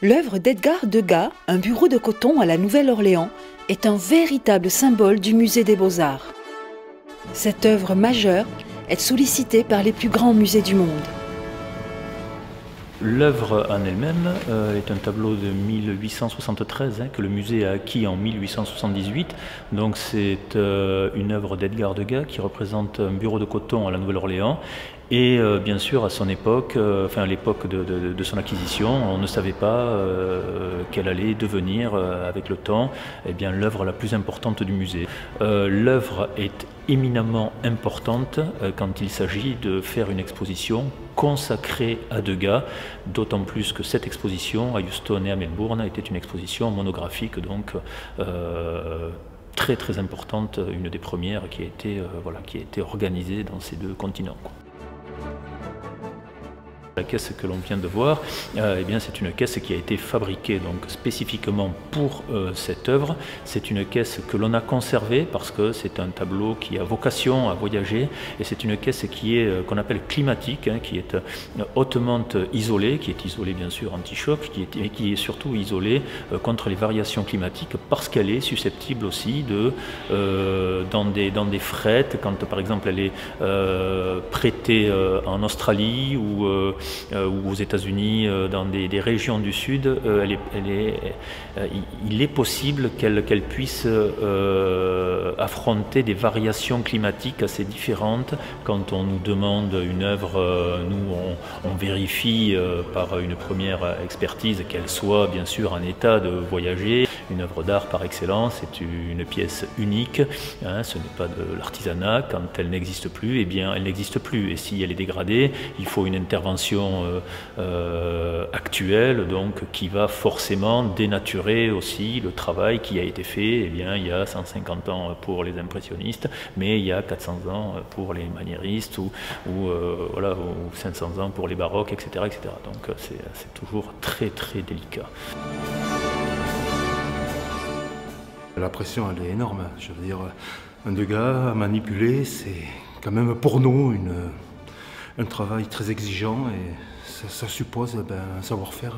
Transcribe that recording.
L'œuvre d'Edgar Degas, Un bureau de coton à la Nouvelle-Orléans, est un véritable symbole du musée des Beaux-Arts. Cette œuvre majeure est sollicitée par les plus grands musées du monde. L'œuvre en elle-même est un tableau de 1873 que le musée a acquis en 1878. Donc c'est une œuvre d'Edgar Degas qui représente un bureau de coton à la Nouvelle-Orléans. Et bien sûr, à son époque, à l'époque de son acquisition, on ne savait pas qu'elle allait devenir, avec le temps, l'œuvre la plus importante du musée. L'œuvre est éminemment importante quand il s'agit de faire une exposition consacrée à Degas, d'autant plus que cette exposition à Houston et à Melbourne était une exposition monographique, donc très très importante, une des premières qui a été organisée dans ces deux continents. La caisse que l'on vient de voir, c'est une caisse qui a été fabriquée donc spécifiquement pour cette œuvre. C'est une caisse que l'on a conservée parce que c'est un tableau qui a vocation à voyager, et c'est une caisse qui est qu'on appelle climatique, qui est hautement isolée, qui est isolée bien sûr anti-choc, mais qui est surtout isolée contre les variations climatiques, parce qu'elle est susceptible aussi de dans des frettes, quand par exemple elle est prêtée en Australie ou aux États-Unis, dans des régions du Sud, il est possible qu'elle puisse affronter des variations climatiques assez différentes. Quand on nous demande une œuvre, nous on vérifie par une première expertise qu'elle soit bien sûr en état de voyager. Une œuvre d'art par excellence, c'est une pièce unique, ce n'est pas de l'artisanat. Quand elle n'existe plus, elle n'existe plus. Et si elle est dégradée, il faut une intervention actuelle, donc qui va forcément dénaturer aussi le travail qui a été fait il y a 150 ans pour les impressionnistes, mais il y a 400 ans pour les maniéristes ou 500 ans pour les baroques, etc. Donc c'est toujours très très délicat. La pression, elle est énorme. Je veux dire, un Degas à manipuler, c'est quand même pour nous un travail très exigeant, et ça suppose un savoir-faire.